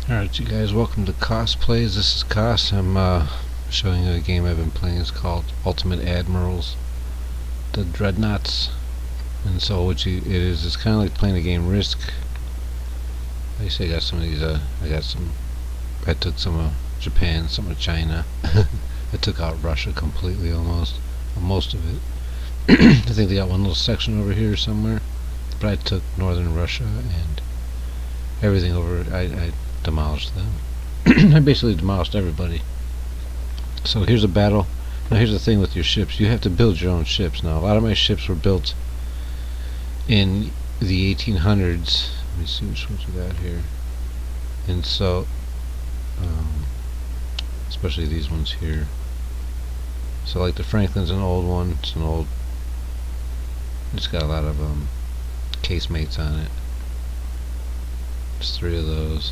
Alright, you guys, welcome to Cos Plays. This is Cos. I'm showing you a game I've been playing. It's called Ultimate Admirals, the Dreadnoughts. And so what it is, it's kind of like playing a game Risk. I used to got some of these, I took some of Japan, some of China. I took out Russia completely almost, most of it. I think they got one little section over here somewhere. But I took northern Russia and everything over, I demolished them. I basically demolished everybody. So here's a battle. Now here's the thing with your ships. You have to build your own ships. Now a lot of my ships were built in the 1800s. Let me see which ones we got here. And so, especially these ones here. So like the Franklin's an old one. It's an old. It's got a lot of casemates on it. There's 3 of those.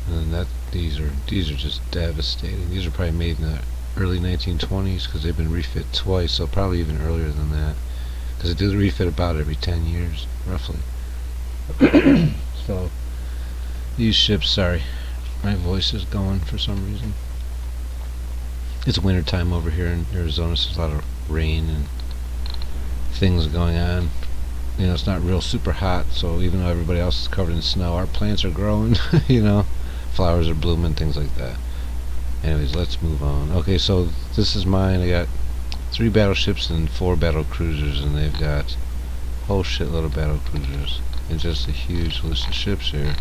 And then these are just devastating. These are probably made in the early 1920s because they've been refit twice, so probably even earlier than that, because they do the refit about every 10 years roughly. So these ships, sorry, my voice is going for some reason. It's winter time over here in Arizona, so there's a lot of rain and things going on. You know, it's not real super hot, so even though everybody else is covered in snow, our plants are growing. You know, flowers are blooming, things like that. Anyways, let's move on. Okay, so this is mine. I got 3 battleships and 4 battle cruisers, and they've got a whole shitload of battle cruisers and just a huge list of ships here.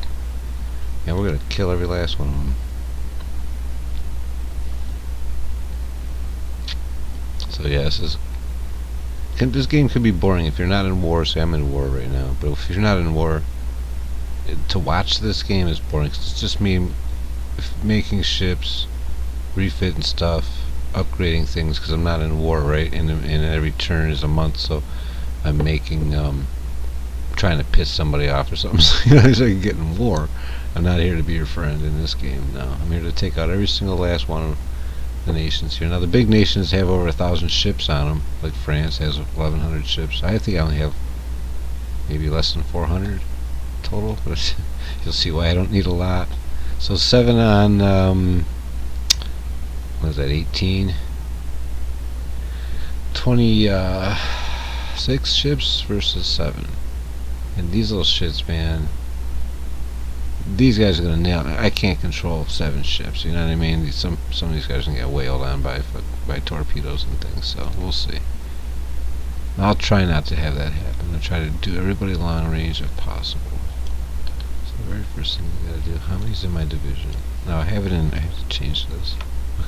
And we're gonna kill every last one of them. So yeah, this game could be boring if you're not in war. Say I'm in war right now, but if you're not in war, to watch this game is boring. 'Cause it's just me making ships, refitting stuff, upgrading things. Because I'm not in war, right? And every turn is a month, so I'm making, trying to piss somebody off or something. You know, so I can get in war. I'm not here to be your friend in this game. No, I'm here to take out every single last one of the nations here. Now the big nations have over 1,000 ships on them. Like France has 1,100 ships. I think I only have maybe less than 400 total, but you'll see why I don't need a lot. So 7 on what is that, 18, 26 ships versus 7. And these little shits, man, these guys are gonna nail it. I can't control 7 ships, you know what I mean? Some of these guys are gonna get whaled on by torpedoes and things, so we'll see. I'll try not to have that happen. I'll try to do everybody long range if possible. So the very first thing we gotta do, how many's in my division? Now I have to change this.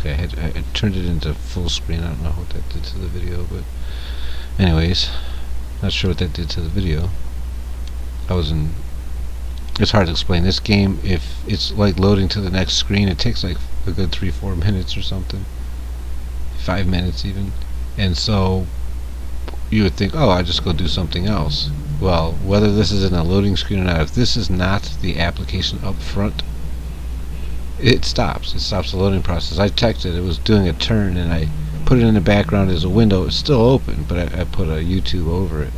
Okay, I turned it into full screen. I don't know what that did to the video, but anyways, not sure what that did to the video. It's hard to explain. This game, if it's like loading to the next screen, it takes like a good 3-4 minutes or something. 5 minutes even. And so you would think, oh, I just go do something else. Well, whether this is in a loading screen or not, if this is not the application up front, it stops. It stops the loading process. I checked it. It was doing a turn, and I put it in the background as a window. It's still open, but I put a YouTube over it.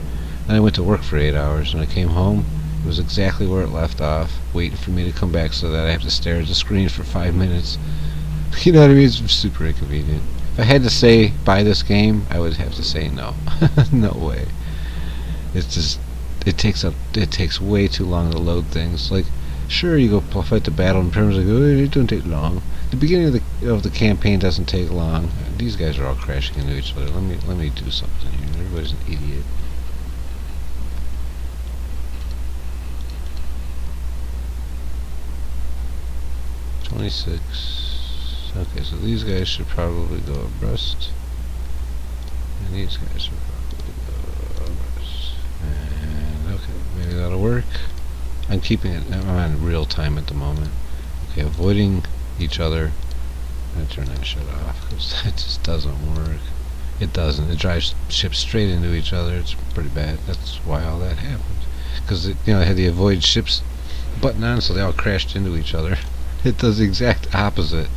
Then I went to work for 8 hours. When I came home, it was exactly where it left off, waiting for me to come back so that I have to stare at the screen for 5 minutes. You know what I mean? It's super inconvenient. If I had to say buy this game, I would have to say no. No way. It's just it takes way too long to load things. Like, sure, you go fight the battle in terms of, oh, it don't take long. The beginning of the campaign doesn't take long. These guys are all crashing into each other. Let me do something here. Everybody's an idiot. Okay, so these guys should probably go abreast, and these guys should probably go abreast. And okay, maybe that'll work. I'm keeping it. I'm on real time at the moment. Okay, avoiding each other. I'm gonna turn that shit off because that just doesn't work. It doesn't. It drives ships straight into each other. It's pretty bad. That's why all that happened. Because I had the avoid ships button on, so they all crashed into each other. It does the exact opposite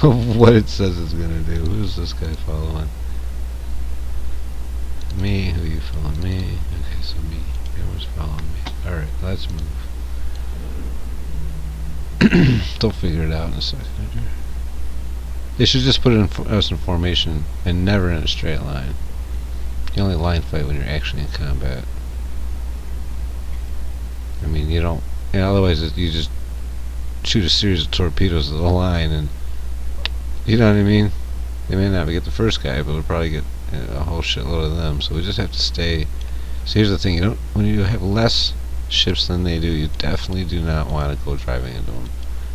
of what it says it's gonna do. Who's this guy following? Me. Who you following? Me. Okay, so me. Everyone's following me. Alright, let's move. They'll figure it out in a second. They should just put us in formation and never in a straight line. You only line fight when you're actually in combat. I mean, you don't. Otherwise, you just shoot a series of torpedoes at the line, and you know what I mean. They may not get the first guy, but they'll probably get a whole shitload of them. So we just have to stay. So here's the thing: you don't. When you have less ships than they do, you definitely do not want to go driving into them.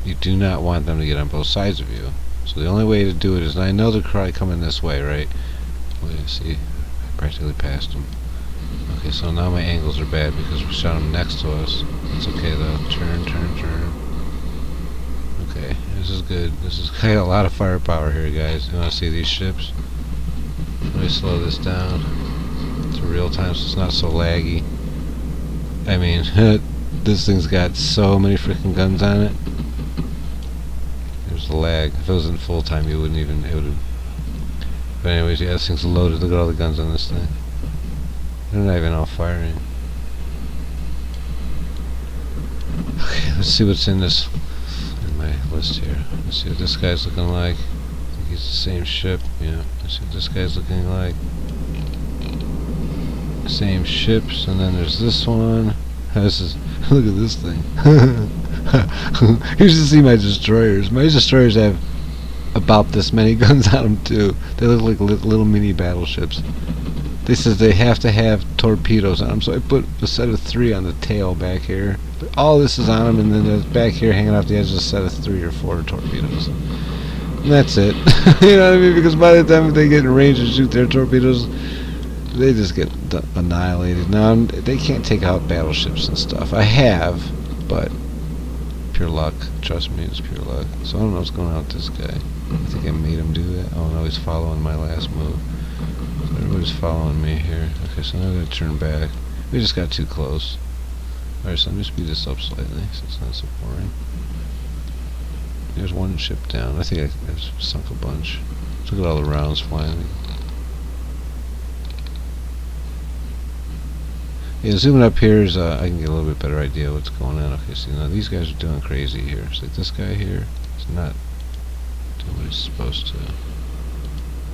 You do not want them to get on both sides of you. So the only way to do it is, and I know they're probably coming this way, right? Wait, see, I practically passed them. Okay, so now my angles are bad because we shot them next to us. It's okay though. Turn, turn, turn. Okay, this is good. I got a lot of firepower here, guys. You want to see these ships? Let me slow this down to real time so it's not so laggy. I mean, this thing's got so many freaking guns on it. There's the lag. If it was in full time, you wouldn't even. It would have. But anyways, yeah, this thing's loaded. Look at all the guns on this thing. They're not even all firing. Okay, let's see what's in my list here. Let's see what this guy's looking like. I think he's the same ship. Yeah. Let's see what this guy's looking like. Same ships, and then there's this one. This is. Look at this thing. You should see my destroyers. My destroyers have about this many guns on them too. They look like little mini battleships. They says they have to have torpedoes on them, so I put a set of 3 on the tail back here. But all this is on them, and then back here hanging off the edge is a set of 3 or 4 torpedoes. And that's it. You know what I mean? Because by the time they get in range and shoot their torpedoes, they just get annihilated. Now, they can't take out battleships and stuff. I have, but pure luck. Trust me, it's pure luck. So I don't know what's going on with this guy. I think I made him do that. Oh no, he's following my last move. So everybody's following me here. Okay, so now I'm going to turn back. We just got too close. Alright, so let me speed this up slightly so it's not so boring. There's one ship down. I think I sunk a bunch. Look at all the rounds flying. Yeah, zooming up here is I can get a little bit better idea of what's going on. Okay, see now these guys are doing crazy here. So this guy here is not doing what he's supposed to.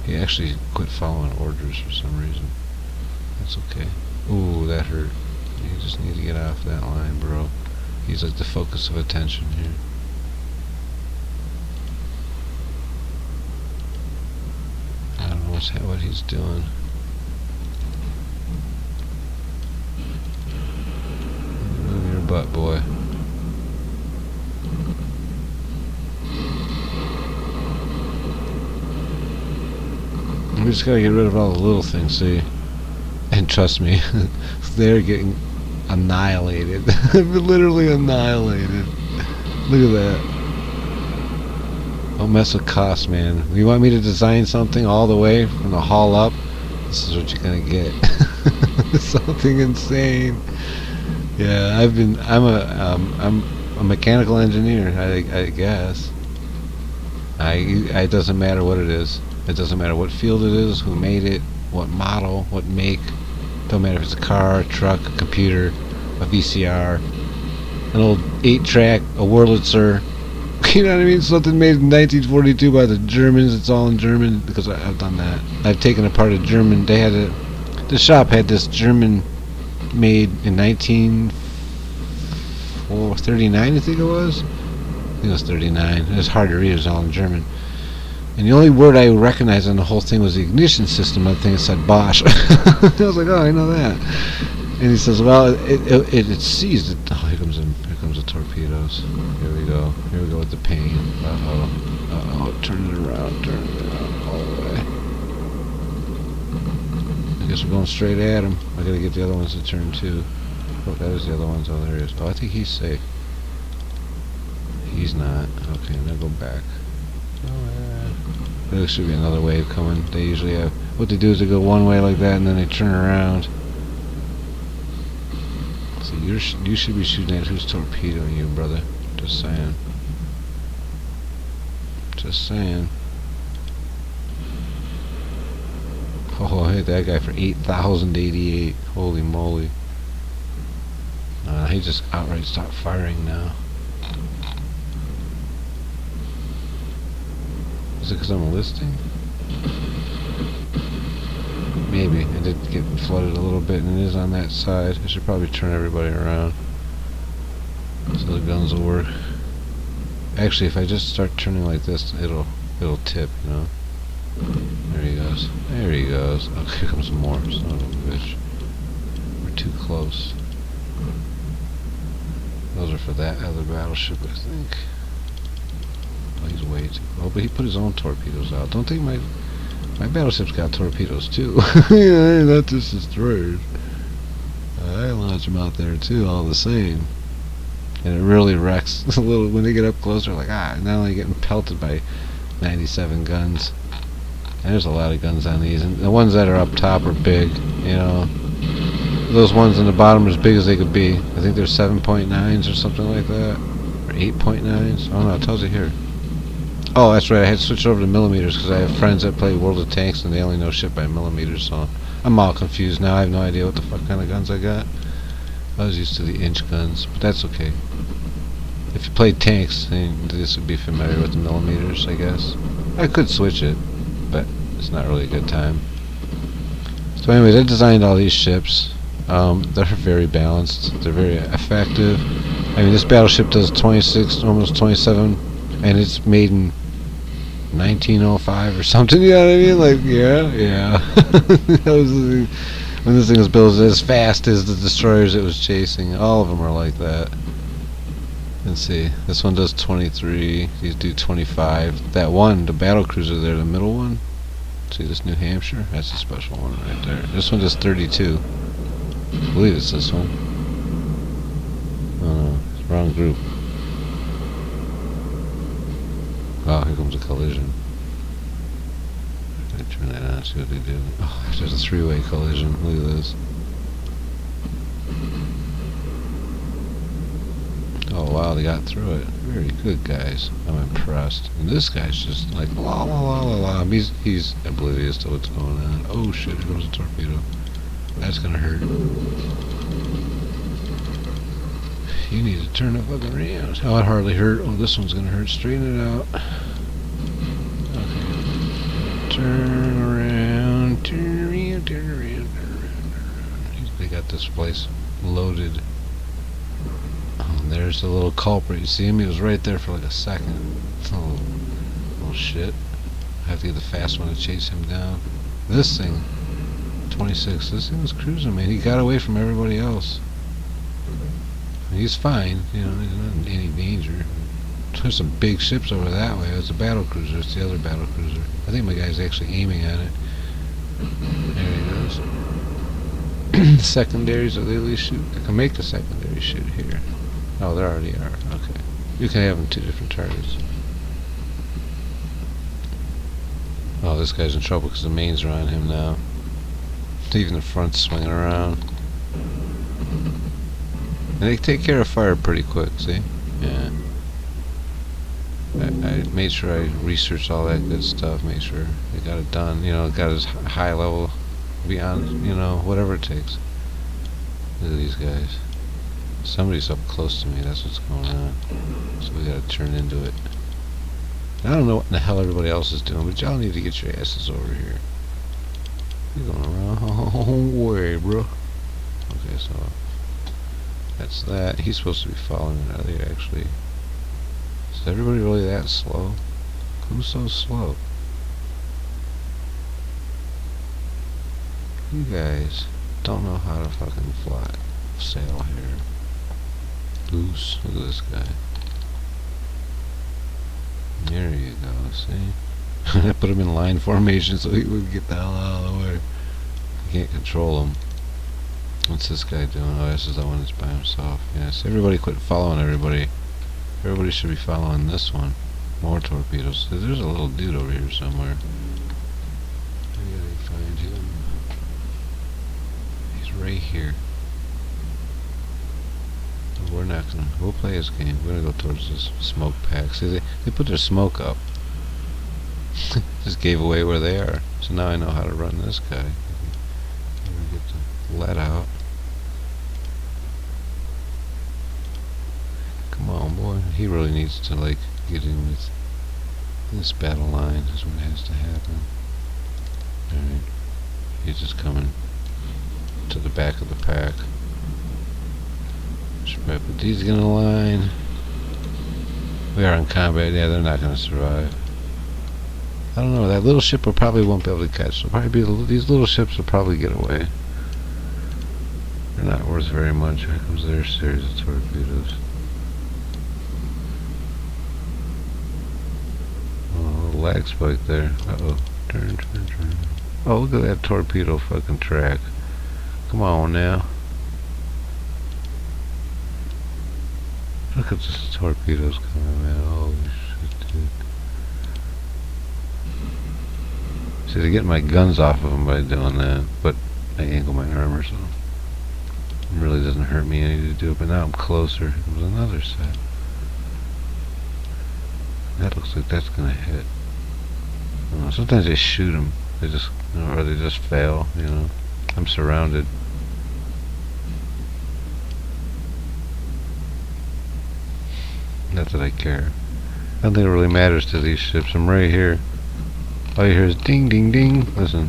He actually quit following orders for some reason. That's okay. Ooh, that hurt. You just need to get off that line, bro. He's like the focus of attention here. I don't know what he's doing. Move your butt, boy. We just gotta get rid of all the little things, see? And trust me, they're getting annihilated. Literally annihilated. Look at that. Don't mess with cost, man. You want me to design something all the way from the hull up? This is what you're gonna get. Something insane. Yeah, I'm a mechanical engineer, I guess. It doesn't matter what it is. It doesn't matter what field it is, who made it, what model, what make. Don't matter if it's a car, a truck, a computer, a VCR, an old 8-track, a Wurlitzer. You know what I mean? Something made in 1942 by the Germans. It's all in German because I've done that. I've taken apart a German. The shop had this German made in 1939, I think it was. I think it was 39. It was hard to read. It was all in German. And the only word I recognized on the whole thing was the ignition system. I think it said Bosch. I was like, oh, I know that. And he says, well, it seized it. Oh, here comes the torpedoes. Here we go with the pain. Uh-oh, turn it around all the way. I guess we're going straight at him. I gotta get the other ones to turn too. Oh, that is the other ones. Oh, there he is. Oh, I think he's safe. He's not. Okay, I'm gonna go back. There should be another wave coming. They usually have. What they do is they go one way like that, and then they turn around. So you should be shooting at who's torpedoing you, brother. Just saying. Just saying. Oh, I hit that guy for 8,088. Holy moly. He just outright stopped firing now. Is it because I'm enlisting? Maybe. I did get flooded a little bit, and it is on that side. I should probably turn everybody around so the guns will work. Actually, if I just start turning like this, it'll tip, you know. There he goes. There he goes. Oh, here comes more. Son of a bitch. We're too close. Those are for that other battleship, I think. Oh, he's way too close. Oh, but he put his own torpedoes out. Don't think my battleship's got torpedoes too. Yeah, not just destroyers. I launch them out there too, all the same. And it really wrecks a little when they get up closer. Like, not only getting pelted by 97 guns. And there's a lot of guns on these, and the ones that are up top are big. You know, those ones in the bottom are as big as they could be. I think they're 7.9s or something like that, or 8.9s. Oh no, it tells you here. Oh, that's right. I had to switch over to millimeters because I have friends that play World of Tanks and they only know shit by millimeters. So I'm all confused now. I have no idea what the fuck kind of guns I got. I was used to the inch guns, but that's okay. If you played tanks, then this would be familiar with the millimeters, I guess. I could switch it, but it's not really a good time. So anyways, I designed all these ships. They're very balanced. They're very effective. I mean, this battleship does 26, almost 27, and it's made in 1905 or something. You know what I mean? Like, yeah. That was when this thing was built as fast as the destroyers it was chasing. All of them are like that. Let's see. This one does 23. These do 25. That one, the battle cruiser there, the middle one. See this New Hampshire? That's a special one right there. This one does 32. I believe it's this one. Oh no, it's the wrong group. Oh, here comes a collision. I turn that on, see what they do. Oh, there's a three-way collision. Look at this. Oh wow, they got through it. Very good, guys. I'm impressed. And this guy's just like la la la la la. He's oblivious to what's going on. Oh shit, here goes a torpedo. That's gonna hurt. You need to turn it fucking around. Oh, it hardly hurt. Oh, this one's gonna hurt. Straighten it out. Okay. Turn around. Turn around. Turn around. Turn around. They got this place loaded. There's the little culprit. You see him? He was right there for like a second. Oh, shit. I have to get the fast one to chase him down. This thing, 26. This thing was cruising, man. He got away from everybody else. He's fine. You know, he's not in any danger. There's some big ships over that way. It's a battle cruiser. It's the other battle cruiser. I think my guy's actually aiming at it. There he goes. The secondaries, are they at least shoot? I can make the secondary shoot here. Oh, there already are. Okay. You can have them two different targets. Oh, this guy's in trouble because the mains are on him now. Even the front's swinging around. And they take care of fire pretty quick, see? Yeah. I made sure I researched all that good stuff, made sure they got it done, you know, got as high level beyond, you know, whatever it takes. Look at these guys. Somebody's up close to me, that's what's going on. So we gotta turn into it. I don't know what in the hell everybody else is doing, but y'all need to get your asses over here. You're going around the whole way, bro. Okay, so that's that. He's supposed to be following it. Are they actually? Is everybody really that slow? Who's so slow? You guys don't know how to fucking fly. Sail here. Loose. Look at this guy. There you go, see? I put him in line formation so he would get the hell out of the way. I can't control him. What's this guy doing? Oh, this is the one that's by himself. Yes, everybody quit following everybody. Everybody should be following this one. More torpedoes. There's a little dude over here somewhere. I gotta find him. He's right here. We're not gonna. We'll play his game. We're gonna go towards this smoke pack. See, they put their smoke up. Just gave away where they are. So now I know how to run this guy. Get the lead out. Come on, boy. He really needs to like get in with This battle line is what has to happen. Alright. He's just coming to the back of the pack. Should probably put these in a line. We are in combat. Yeah, they're not going to survive. I don't know. That little ship will probably won't be able to catch. So probably these little ships will probably get away. They're not worth very much. Here comes their series of torpedoes. Oh, lag spike there. Uh-oh. Turn. Oh, look at that torpedo fucking track. Come on now. Look at the torpedoes coming, man. Holy shit, dude. See, they're getting my guns off of them by doing that, but I angle my armor, so it really doesn't hurt me any to do it. But now I'm closer. Here comes another set. That looks like that's gonna hit. Sometimes they shoot them. They just, or they just fail. You know, I'm surrounded. Not that I care. I don't think it really matters to these ships. I'm right here. All you hear is ding, ding, ding. Listen.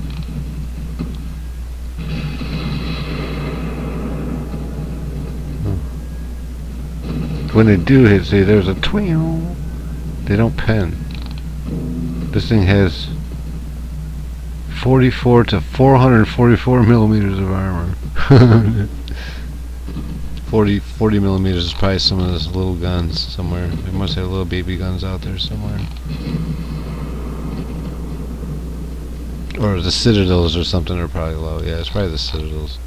When they do hit, see, there's a twing. They don't pen. This thing has 44 to 444 millimeters of armor. 40 millimeters is probably some of those little guns somewhere. They must have little baby guns out there somewhere. Or the citadels or something are probably low. Yeah, it's probably the citadels.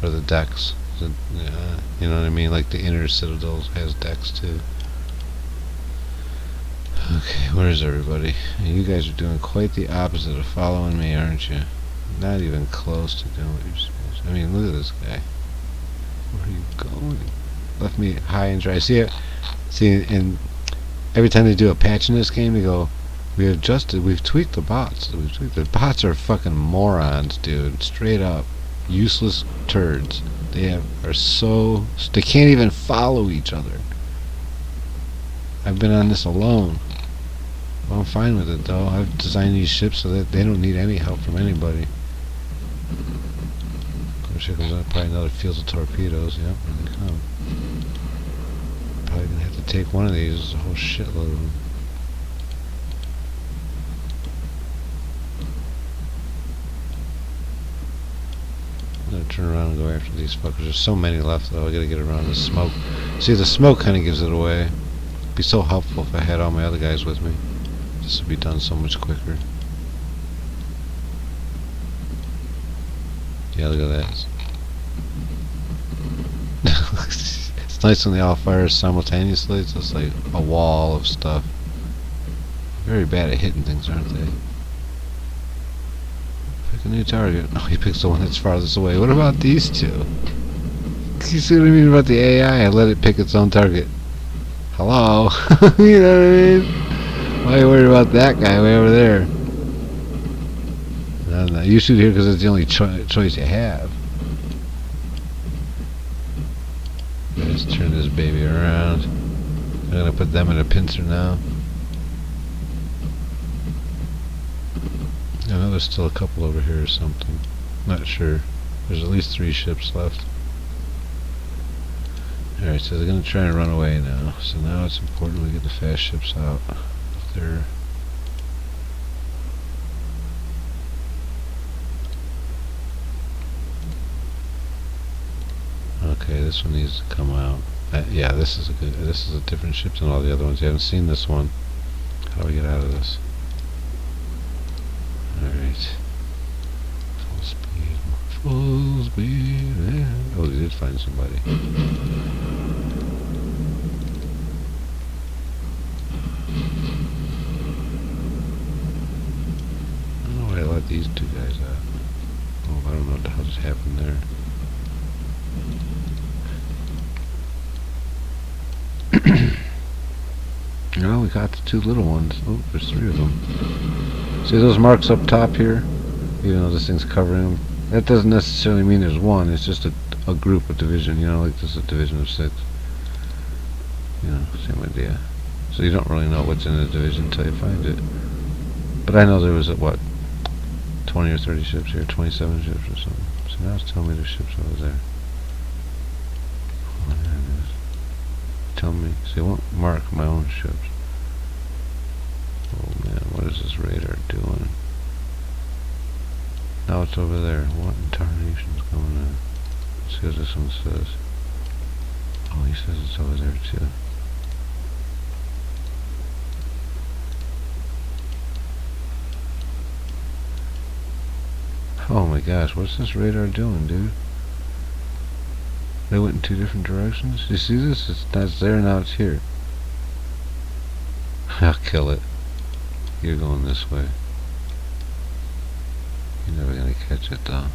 Or the decks. Yeah, you know what I mean? Like the inner citadels has decks too. Okay, where's everybody? You guys are doing quite the opposite of following me, aren't you? Not even close to doing what you're supposed to. I mean, look at this guy. Where are you going? Left me high and dry. See, and every time they do a patch in this game, they go, we've tweaked the bots. The bots are fucking morons, dude. Straight up. Useless turds. They can't even follow each other. I've been on this alone. Well, I'm fine with it, though. I've designed these ships so that they don't need any help from anybody. Of course, here comes probably another field of torpedoes. Yep, here they come. Probably gonna have to take one of these. There's a whole shitload of them. I'm gonna turn around and go after these fuckers. There's so many left, though. I gotta get around the smoke. See, the smoke kind of gives it away. It'd be so helpful if I had all my other guys with me. This would be done so much quicker. Yeah, look at that. It's nice when they all fire simultaneously. It's just like a wall of stuff. Very bad at hitting things, aren't they? Pick a new target. Oh, he picks the one that's farthest away. What about these two? You see what I mean about the AI? I let it pick its own target. Hello? You know what I mean? Why are you worried about that guy way over there? No, you shoot here because it's the only choice you have. Let's turn this baby around. I'm gonna put them in a pincer now. I know there's still a couple over here or something. Not sure. There's at least 3 ships left. Alright, so they're gonna try and run away now. So now it's important we get the fast ships out. They're okay, this one needs to come out. Yeah, this is a different ship than all the other ones. You haven't seen this one. How do we get out of this? Alright. Full speed. Full speed. Yeah. Oh, we did find somebody. I don't know why I let these 2 guys out. Oh, I don't know what the hell just happened there. No, we got the 2 little ones. Oh, there's 3 of them. See those marks up top here? Even though this thing's covering them. That doesn't necessarily mean there's one. It's just a group, a division. You know, like this is a division of 6. You know, same idea. So you don't really know what's in the division until you find it. But I know there was, what, 20 or 30 ships here, 27 ships or something. So now it's telling me there's ships over there. Oh, there it is. Tell me. See, I won't mark my own ships. Oh man, what is this radar doing? Now it's over there. What in tarnation's going on? Let's see what this one says. Oh, he says it's over there too. Oh my gosh, what's this radar doing, dude? They went in two different directions? You see this? It's not there, now it's here. I'll kill it. You're going this way. You're never gonna catch it though.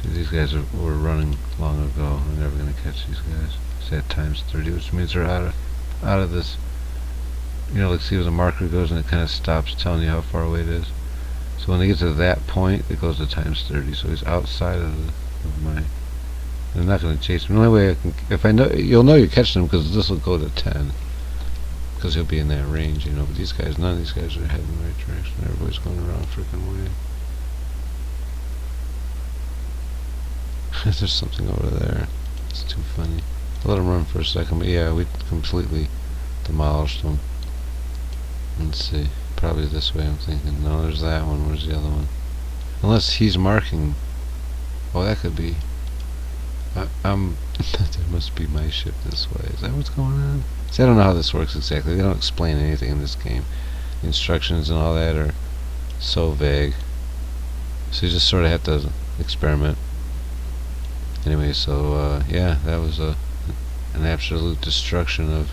See, these guys were running long ago. We're never gonna catch these guys. It's at times 30, which means they're out of this. You know, like see where the marker goes and it kind of stops telling you how far away it is. So when they get to that point, it goes to times 30. So he's outside of my. I'm not going to chase him. The only way I can, if I know, you'll know you're catching him because this will go to 10. Because he'll be in that range, you know. But these guys, none of these guys are heading in the right direction. Everybody's going the wrong freaking way. There's something over there. It's too funny. I'll let him run for a second, but yeah, we completely demolished him. Let's see. Probably this way, I'm thinking. No, there's that one. Where's the other one? Unless he's marking. Oh, that could be. There must be my ship this way. Is that what's going on? See, I don't know how this works exactly. They don't explain anything in this game. The instructions and all that are so vague. So you just sort of have to experiment. Anyway, so yeah, that was an absolute destruction of.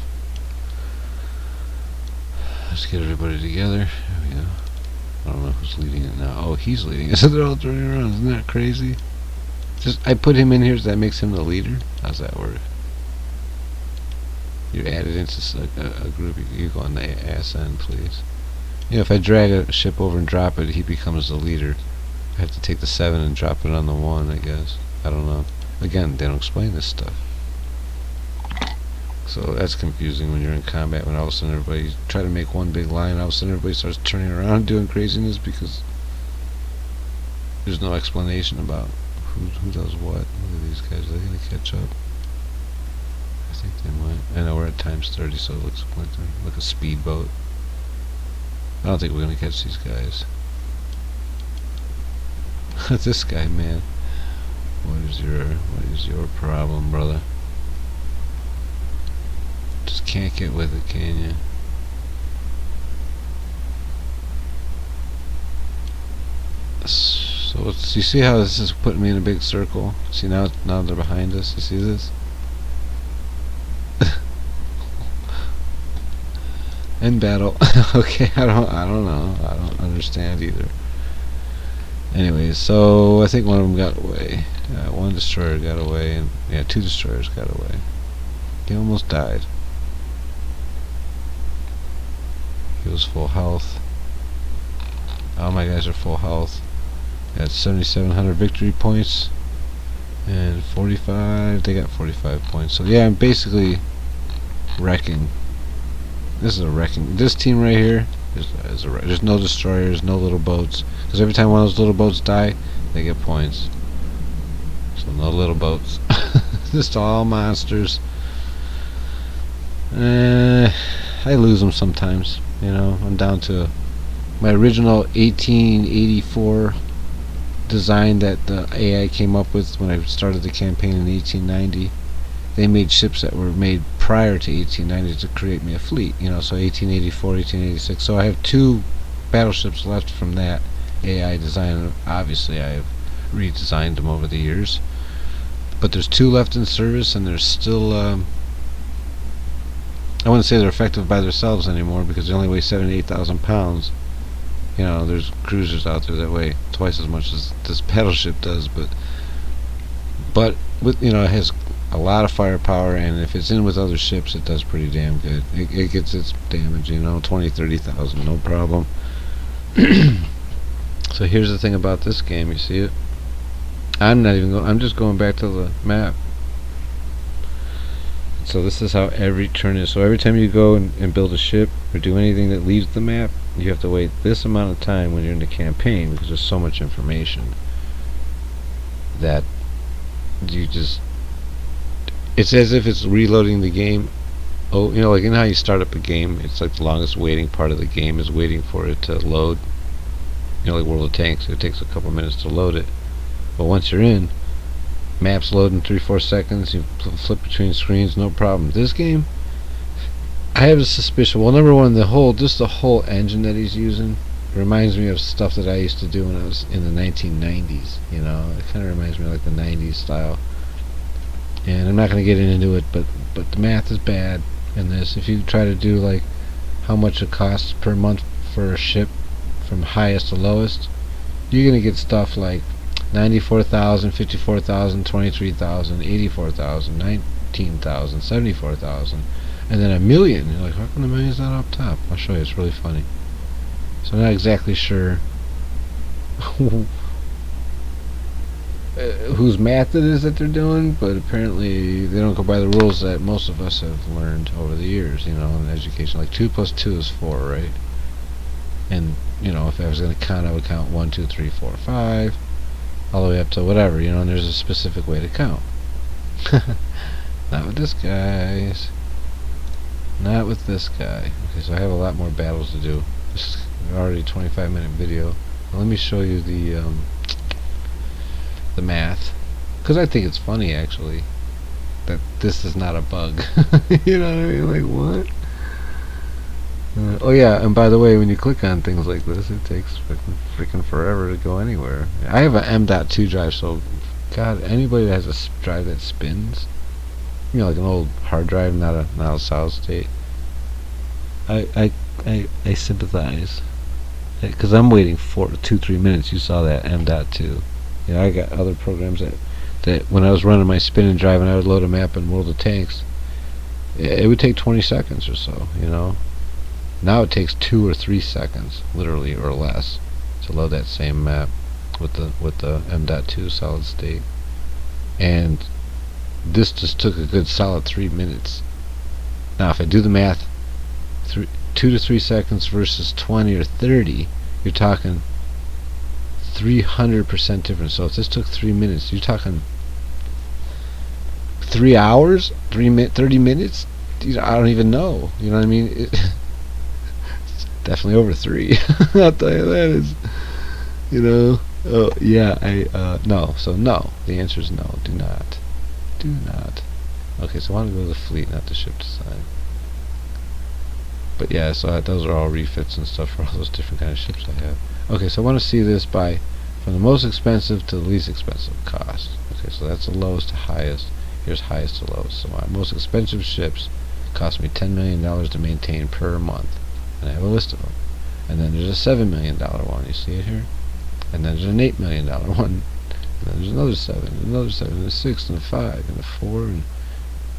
Let's get everybody together. There we go. I don't know who's leading it now. Oh, he's leading it. So they're all turning around. Isn't that crazy? Just I put him in here so that makes him the leader. How's that work? You're added into a group. You go on the ass end, please. You know, if I drag a ship over and drop it, he becomes the leader. I have to take the 7 and drop it on the 1, I guess. I don't know. Again, they don't explain this stuff. So that's confusing when you're in combat, when all of a sudden everybody try to make one big line, all of a sudden everybody starts turning around and doing craziness because there's no explanation about who does what. Look at these guys, are they going to catch up? I think they might. I know we're at times 30, so it looks like a speedboat. I don't think we're going to catch these guys. This guy, man. What is your problem, brother? Just can't get with it, can you? So you see how this is putting me in a big circle? See, now they're behind us. You see this? In battle. Okay, I don't know. I don't understand either. Anyways, so I think one of them got away. One destroyer got away, and yeah, 2 destroyers got away. He almost died. He was full health. All my guys are full health. Got 7,700 victory points and 45. They got 45 points. So yeah, I'm basically wrecking. This is a wrecking. This team right here is a wreck. There's no destroyers, no little boats. Because every time one of those little boats die, they get points. So no little boats. Just all monsters. I lose them sometimes. You know, I'm down to my original 1884 design that the AI came up with when I started the campaign in 1890. They made ships that were made prior to 1890 to create me a fleet. You know, so 1884, 1886. So I have 2 battleships left from that AI design. Obviously, I have redesigned them over the years. But there's 2 left in service, and they're still. I wouldn't say they're effective by themselves anymore because they only weigh 8,000 pounds. You know, there's cruisers out there that weigh twice as much as this battleship does, but with, you know, it has a lot of firepower, and if it's in with other ships, it does pretty damn good. It gets its damage, you know, 20,000-30,000, no problem. So here's the thing about this game, you see it? I'm not even going, I'm just going back to the map. So this is how every turn is. So every time you go and build a ship or do anything that leaves the map, you have to wait this amount of time when you're in the campaign, because there's so much information that you just, it's as if it's reloading the game. Oh, you know, like in how you start up a game, it's like the longest waiting part of the game is waiting for it to load. You know, like World of Tanks, it takes a couple minutes to load it. But once you're in, maps load in 3-4 seconds. You flip between screens, no problem. This game, I have a suspicion. Well, number one, the whole engine that he's using reminds me of stuff that I used to do when I was in the 1990s. You know, it kind of reminds me of like the 90s style. And I'm not going to get into it, but the math is bad in this. If you try to do like how much it costs per month for a ship from highest to lowest, you're going to get stuff like 94,000, 54,000, 23,000, 84,000, 19,000, 74,000, and then a million. You're like, how come the million's not up top? I'll show you. It's really funny. So I'm not exactly sure whose math it is that they're doing, but apparently they don't go by the rules that most of us have learned over the years, you know, in education. Like 2 plus 2 is 4, right? And, you know, if I was going to count, I would count 1, 2, 3, 4, 5, all the way up to whatever, you know, and there's a specific way to count. Not with this, guys. Not with this guy. Okay, so I have a lot more battles to do. This is already a 25-minute video. Now let me show you the math, because I think it's funny actually that this is not a bug. You know what I mean? Like, what? Oh yeah, and by the way, when you click on things like this, it takes freaking forever to go anywhere. I have an M.2 drive, so God, anybody that has a drive that spins, you know, like an old hard drive, not a solid state, I sympathize, because I'm waiting for 2-3 minutes. You saw that M.2. You know, I got other programs that when I was running my spinning drive and I would load a map in World of Tanks, it would take 20 seconds or so, you know. Now it takes 2 or 3 seconds, literally, or less, to load that same map with the M.2 solid state. And this just took a good solid 3 minutes. Now if I do the math, 2 to 3 seconds versus 20 or 30, you're talking 300% difference. So if this took 3 minutes, you're talking 3 hours, 30 minutes. I don't even know. You know what I mean? It's definitely over 3. I'll tell you that is. You know. Oh yeah. No. So no. The answer is no. Do not. Do not. Okay. So I want to go to the fleet, not the ship design. But yeah. So those are all refits and stuff for all those different kind of ships I have. Okay, so I want to see this by from the most expensive to the least expensive cost. Okay, so that's the lowest to highest. Here's highest to lowest. So my most expensive ships cost me $10 million to maintain per month, and I have a list of them. And then there's a $7 million one. You see it here? And then there's an $8 million one. And then there's another 7, another 7, and a 6, and a 5, and a 4, and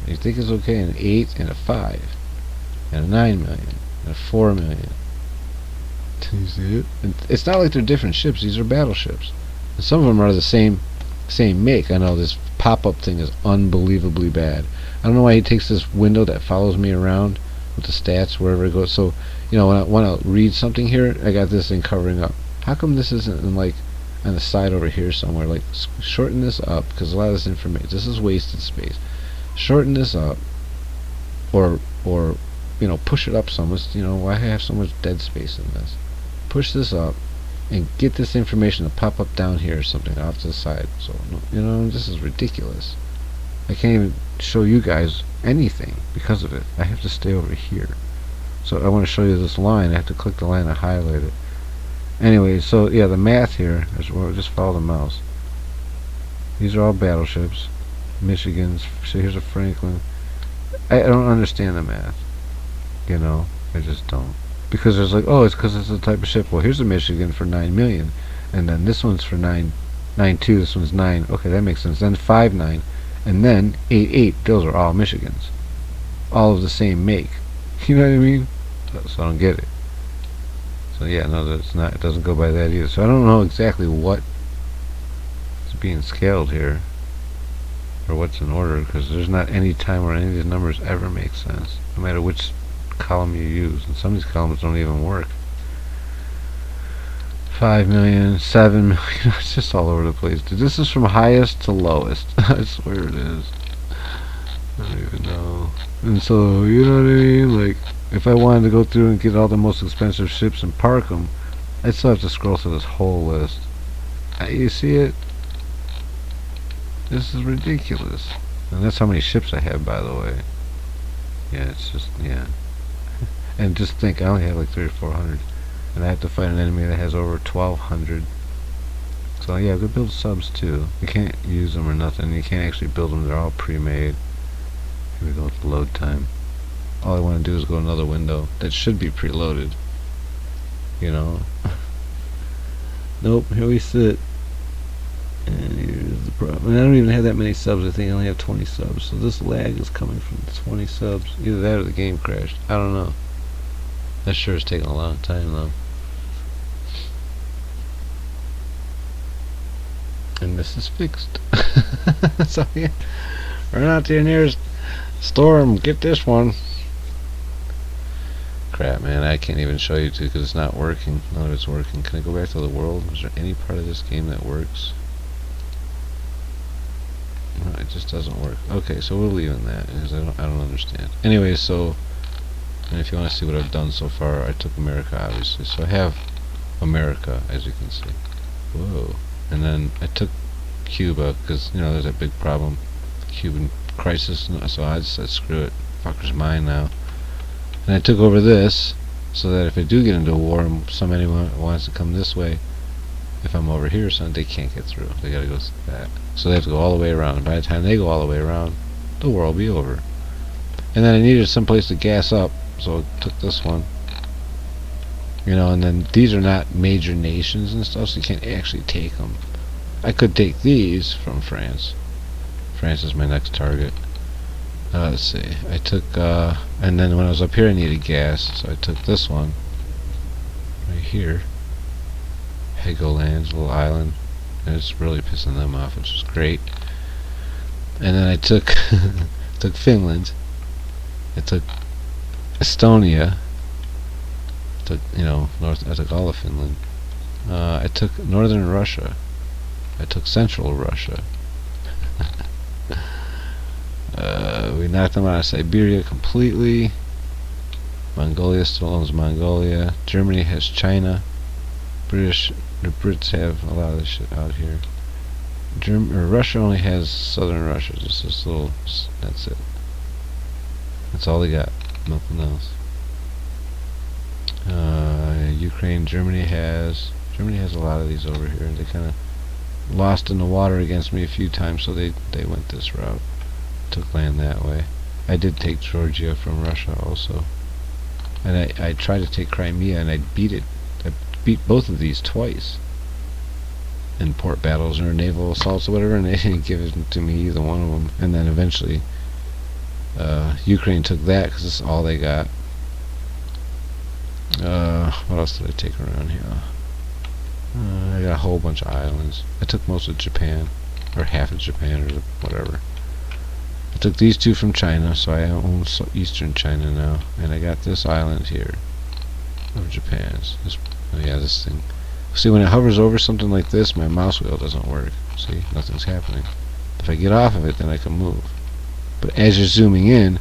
you think it's okay, an 8, and a 5, and a 9 million, and a 4 million. You see it? And it's not like they're different ships. These are battleships. And some of them are the same make. I know this pop-up thing is unbelievably bad. I don't know why he takes this window that follows me around with the stats wherever it goes. So, you know, when I read something here, I got this thing covering up. How come this isn't in, like, on the side over here somewhere? Like, shorten this up, because a lot of this information, this is wasted space. Shorten this up, or you know, push it up so much. You know, why have so much dead space in this? Push this up and get this information to pop up down here or something off to the side. So, you know, this is ridiculous. I can't even show you guys anything because of it. I have to stay over here. So I want to show you this line. I have to click the line and highlight it. Anyway, so yeah, the math here is, well, just follow the mouse. These are all battleships. Michigan's. So here's a Franklin. I don't understand the math. You know, I just don't. Because there's like, oh, it's because it's the type of ship. Well, here's a Michigan for 9 million, and then this one's for 9.2. This one's 9. Okay, that makes sense. Then 5.9, and then 8.8. Those are all Michigans, all of the same make. You know what I mean? So I don't get it. So yeah, no, that's not. It doesn't go by that either. So I don't know exactly what is being scaled here. or what's in order, because there's not any time where any of these numbers ever make sense, no matter which column you use, and some of these columns don't even work. 5 million, 7 million, it's just all over the place. Dude, this is from highest to lowest. I swear it is. I don't even know. And so, you know what I mean? Like, if I wanted to go through and get all the most expensive ships and park them, I'd still have to scroll through this whole list. You see it? This is ridiculous. And that's how many ships I have, by the way. Yeah, it's just, yeah. And just think, I only have like 300 or 400. And I have to fight an enemy that has over 1,200. So yeah, go build subs too. You can't use them or nothing. You can't actually build them. They're all pre-made. Here we go with the load time. All I want to do is go another window. That should be preloaded. You know. Nope, here we sit. And here's the problem. And I don't even have that many subs. I think I only have 20 subs. So this lag is coming from 20 subs. Either that or the game crashed. I don't know. That sure is taking a long time though. And this is fixed. So yeah, run out to your nearest store and get this one. Crap, man, I can't even show you two because it's not working. No, it's working. Can I go back to the world? Is there any part of this game that works? No, it just doesn't work. Okay, so we're leaving that because I don't understand. Anyway, so, and if you want to see what I've done so far, I took America, obviously. So I have America, as you can see. Whoa. And then I took Cuba because, you know, there's that big problem, Cuban crisis. So I just said, screw it, fucker's mine now. And I took over this so that if I do get into a war and somebody wants to come this way, if I'm over here or something, they can't get through. They gotta go that. So they have to go all the way around. And by the time they go all the way around, the war will be over. And then I needed some place to gas up, so I took this one. You know, and then these are not major nations and stuff, so you can't actually take them. I could take these from France. France is my next target. Let's see. I took, and then when I was up here I needed gas, so I took this one. Right here. Helgoland's a little island. And it's really pissing them off, which is great. And then I took, took Finland. I took Estonia. Took, you know, I took all of Finland. I took northern Russia. I took central Russia. We knocked them out of Siberia completely. Mongolia still owns Mongolia. Germany has China. The Brits have a lot of this shit out here. Russia only has southern Russia. Just this little. That's it. That's all they got. Nothing else. Ukraine, Germany has a lot of these over here. They kind of lost in the water against me a few times, so they went this route, took land that way. I did take Georgia from Russia also, and I tried to take Crimea and I beat it. I beat both of these twice in port battles or naval assaults or whatever, and they didn't give it to me, either one of them. And then eventually Ukraine took that because it's all they got. What else did I take around here? I got a whole bunch of islands. I took most of Japan, or half of Japan, or whatever. I took these two from China, so I own eastern China now. And I got this island here of Japan's. Oh yeah, this thing. See, when it hovers over something like this, my mouse wheel doesn't work. See, nothing's happening. If I get off of it, then I can move. But as you're zooming in,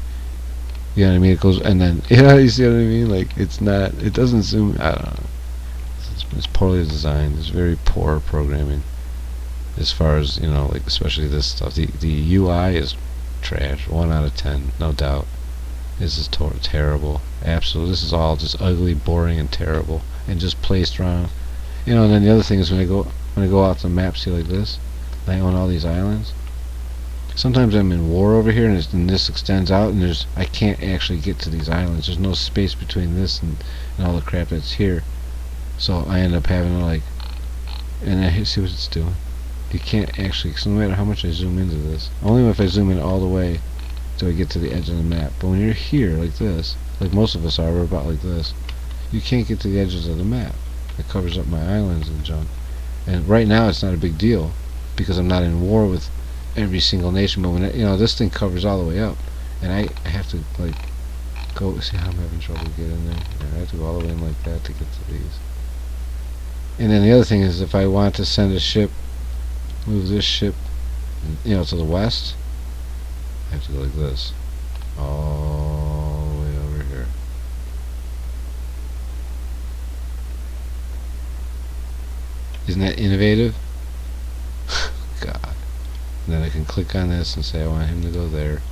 you know what I mean? It goes, and then, you know, you see what I mean? Like, it's not, it doesn't zoom, I don't know. It's poorly designed. It's very poor programming. As far as, you know, like, especially this stuff. The UI is trash. 1 out of 10, no doubt. This is terrible. Absolutely. This is all just ugly, boring, and terrible. And just placed wrong. You know, and then the other thing is when I go out the map, see like this, I own all these islands. Sometimes I'm in war over here, and this extends out, and I can't actually get to these islands. There's no space between this and all the crap that's here. So I end up having to, like, and I see what it's doing. You can't actually, so no matter how much I zoom into this, only if I zoom in all the way till I get to the edge of the map. But when you're here like this, like most of us are, we're about like this, you can't get to the edges of the map. It covers up my islands and junk. And right now it's not a big deal because I'm not in war with every single nation, but when this thing covers all the way up, and I have to like go see how I'm having trouble getting there. I have to go all the way in like that to get to these. And then the other thing is, if I want to send a ship, move this ship, to the west, I have to go like this, all the way over here. Isn't that innovative? God. And then I can click on this and say I want him to go there,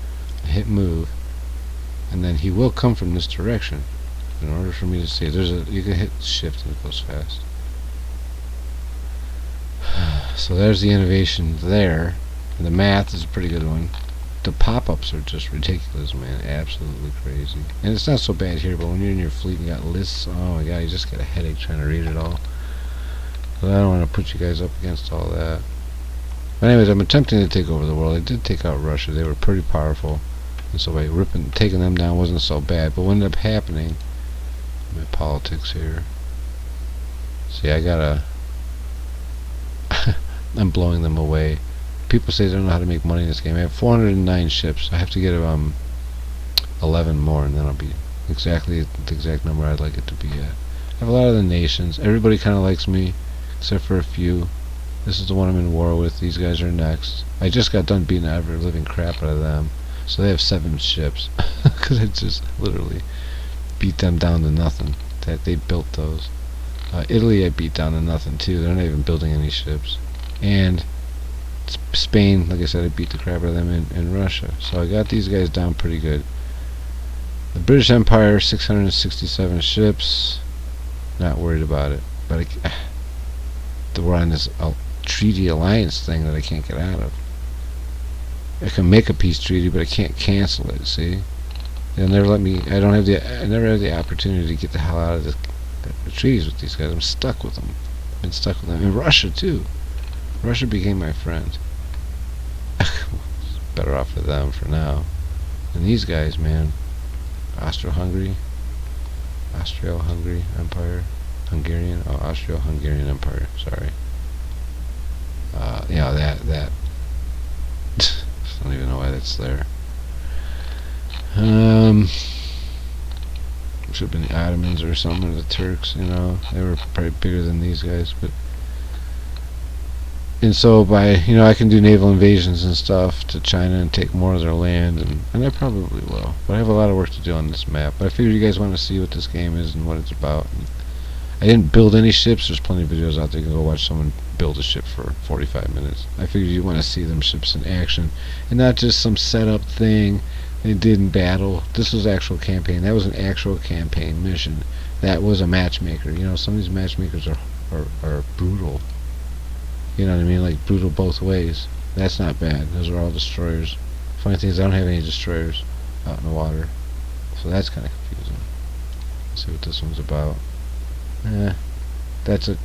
hit move, and then he will come from this direction. In order for me to see, you can hit shift and it goes fast. So there's the innovation there. And the math is a pretty good one. The pop-ups are just ridiculous, man. Absolutely crazy. And it's not so bad here, but when you're in your fleet and you got lists, oh my god, you just get a headache trying to read it all. So I don't want to put you guys up against all that. But anyways, I'm attempting to take over the world. I did take out Russia. They were pretty powerful. And so by taking them down wasn't so bad. But what ended up happening, my politics here. See, I gotta I'm blowing them away. People say they don't know how to make money in this game. I have 409 ships. I have to get 11 more, and then I'll be exactly the exact number I'd like it to be at. I have a lot of the nations. Everybody kind of likes me, except for a few. This is the one I'm in war with. These guys are next. I just got done beating the ever-living crap out of them. So they have 7 ships. Because I just literally beat them down to nothing. They built those. Italy I beat down to nothing too. They're not even building any ships. And Spain, like I said, I beat the crap out of them in Russia. So I got these guys down pretty good. The British Empire, 667 ships. Not worried about it. But we're on this treaty alliance thing that I can't get out of. I can make a peace treaty, but I can't cancel it. See, they'll never let me. I never have the opportunity to get the hell out of the treaties with these guys. I'm stuck with them. I've been stuck with them. And Russia too. Russia became my friend. Better off for them for now. And these guys, man. Austro-Hungary Empire. Hungarian. Oh, Austro-Hungarian Empire. Sorry. That. I don't even know why that's there. Should have been the Ottomans or something, or the Turks. They were probably bigger than these guys, but. And so I can do naval invasions and stuff to China and take more of their land, and I probably will. But I have a lot of work to do on this map. But I figured you guys want to see what this game is and what it's about. And I didn't build any ships. There's plenty of videos out there. You can go watch someone build a ship for 45 minutes. I figured you want to see them ships in action, and not just some setup thing they did in battle. This was actual campaign. That was an actual campaign mission. That was a matchmaker. Some of these matchmakers are brutal. You know what I mean? Like brutal both ways. That's not bad. Those are all destroyers. Funny thing is, I don't have any destroyers out in the water, so that's kind of confusing. Let's see what this one's about. That's an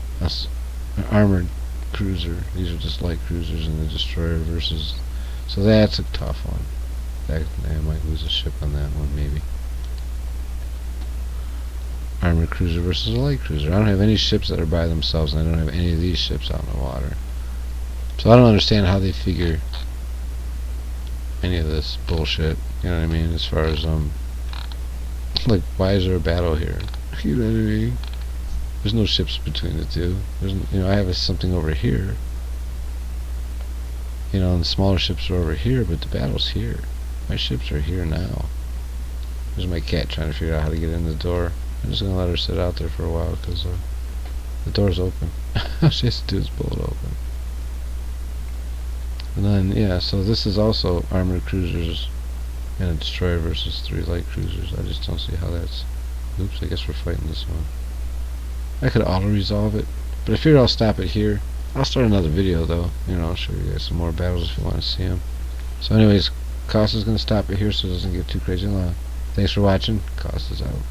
armored cruiser. These are just light cruisers, and the destroyer versus. So that's a tough one. I might lose a ship on that one, maybe. Armored cruiser versus a light cruiser. I don't have any ships that are by themselves, and I don't have any of these ships out in the water. So I don't understand how they figure any of this bullshit. You know what I mean? As far as like, why is there a battle here? You know what I mean? There's no ships between the two. I have something over here. And the smaller ships are over here, but the battle's here. My ships are here now. There's my cat trying to figure out how to get in the door. I'm just going to let her sit out there for a while because the door's open. All she has to do is pull it open. And then, so this is also armored cruisers and a destroyer versus 3 light cruisers. I just don't see how that's. Oops, I guess we're fighting this one. I could auto-resolve it, but I figured I'll stop it here. I'll start another video though. I'll show you guys some more battles if you want to see them. So anyways, Cost is going to stop it here so it doesn't get too crazy long. Thanks for watching. Cost is out.